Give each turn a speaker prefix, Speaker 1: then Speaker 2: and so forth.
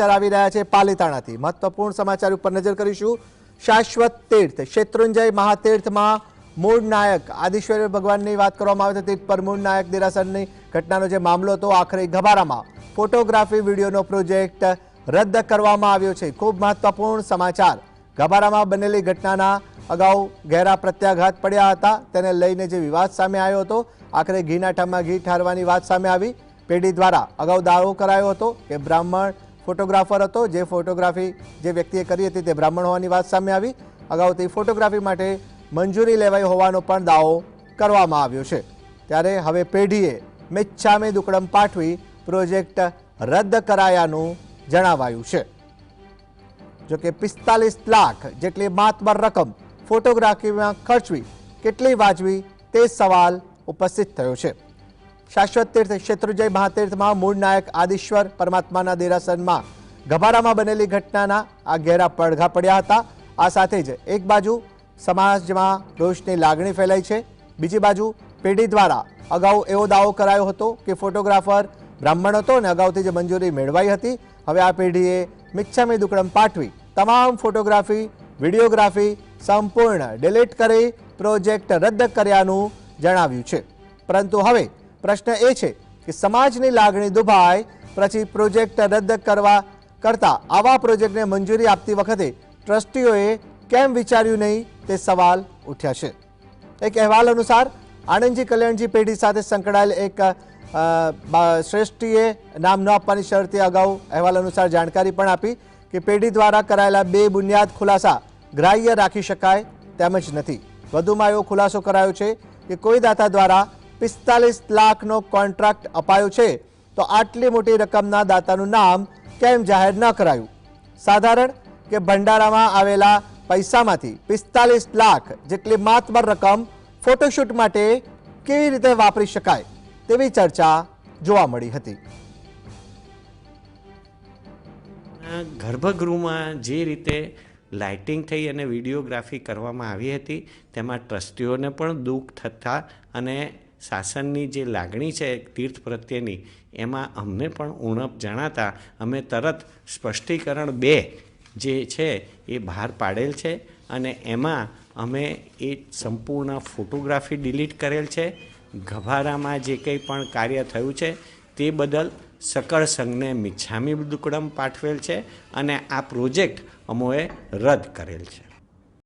Speaker 1: આવી રહ્યા છે પાલીતાણાથી મહત્વપૂર્ણ સમાચાર ઉપર નજર કરીશું। શાશ્વત તીર્થ શેત્રુંજય મહાતીર્થમાં મૂળ નાયક આદિશ્વર ભગવાનની વાત કરવામાં આવે તો તીર્થ પર મૂળ નાયક દેરાસરની ઘટનાનો જે મામલો હતો આખરે ગભારામાં ફોટોગ્રાફી વિડીયોનો પ્રોજેક્ટ રદ કરવામાં આવ્યો છે। ખૂબ મહત્વપૂર્ણ સમાચાર। ગભારામાં બનેલી ઘટનાના અગાઉ ગહેરા પ્રત્યાઘાત પડ્યા હતા, તેને લઈને જે વિવાદ સામે આવ્યો હતો આખરે ઘીના ઠામમાં ઘી ઠારવાની વાત સામે આવી। પેઢી દ્વારા અગાઉ દાવો કરાયો હતો કે બ્રાહ્મણ ફોટોગ્રાફર હતો, જે ફોટોગ્રાફી જે વ્યક્તિએ કરી હતી તે બ્રાહ્મણ હોવાની વાત સામે આવી। અગાઉથી ફોટોગ્રાફી માટે મંજૂરી લેવાઈ હોવાનો પણ દાવો કરવામાં આવ્યો છે। ત્યારે હવે પેઢીએ મિચ્છામી દુક્કડમ પાઠવી પ્રોજેક્ટ રદ કરાયાનું જણાવાયું છે। જોકે 45 લાખ જેટલી માતબર રકમ ફોટોગ્રાફીમાં ખર્ચવી કેટલી વાજબી તે સવાલ ઉપસ્થિત થયો છે। શાશ્વત તીર્થ શેત્રુંજય મહાતીર્થમાં મૂળ નાયક આદિશ્વર પરમાત્માના દેરાસરમાં ગભારામાં બનેલી ઘટનાના આ ઘેરા પડઘા પડ્યા હતા। આ સાથે જ એક બાજુ સમાજમાં રોષની લાગણી ફેલાઈ છે, બીજી બાજુ પેઢી દ્વારા અગાઉ એવો દાવો કરાયો હતો કે ફોટોગ્રાફર બ્રાહ્મણ હતો અને અગાઉથી જે મંજૂરી મેળવાઈ હતી, હવે આ પેઢીએ મિચ્છામી દુક્કડમ પાઠવી તમામ ફોટોગ્રાફી વિડીયોગ્રાફી સંપૂર્ણ ડિલીટ કરી પ્રોજેક્ટ રદ કર્યાનું જણાવ્યું છે। પરંતુ હવે પ્રશ્ન એ છે કે સમાજની લાગણી દુભાય પછી પ્રોજેક્ટ રદ કરવા કરતા આવા પ્રોજેક્ટને મંજૂરી આપતી વખતે ટ્રસ્ટીઓએ કેમ વિચાર્યું નહીં તે સવાલ ઉઠ્યા છે। એક અહેવાલ અનુસાર આનંદજી કલ્યાણજી પેઢી સાથે સંકળાયેલ એક શ્રેષ્ઠીએ નામ ન આપવાની શરતે અગાઉ અહેવાલ અનુસાર જાણકારી પણ આપી કે પેઢી દ્વારા કરાયેલા બે બુનિયાદ ખુલાસા ગ્રાહ્ય રાખી શકાય તેમ જ નથી। વધુમાં એવો ખુલાસો કરાયો છે કે કોઈ દાતા દ્વારા 45 લાખનો કોન્ટ્રાક્ટ અપાયો છે તો આટલી મોટી રકમના દાતાનું નામ કેમ જાહેર ન કરાયું? સાધારણ કે ભંડારામાં આવેલા પૈસામાંથી 45 લાખ જેટલી માતબર રકમ ફોટોશૂટ માટે કેવી રીતે વાપરી શકાય તેવી ચર્ચા જોવા મળી હતી।
Speaker 2: ગર્ભગૃહમાં જે રીતે લાઇટિંગ થઈ અને વિડીયોગ્રાફી કરવામાં આવી હતી તેમાં ટ્રસ્ટીઓને પણ દુઃખ થતા અને શાસનની જે લાગણી છે તીર્થ પ્રત્યેની એમાં અમને પણ ઉણપ જણાતા અમે તરત સ્પષ્ટીકરણ 2 જે છે એ બહાર પાડેલ છે અને એમાં અમે એ સંપૂર્ણ ફોટોગ્રાફી ડિલીટ કરેલ છે। ગભારામાં જે કંઈ પણ કાર્ય થયું છે તે બદલ સકળ સંઘને મિચ્છામી દુક્કડમ પાઠવેલ છે અને આ પ્રોજેક્ટ અમોએ રદ કરેલ છે।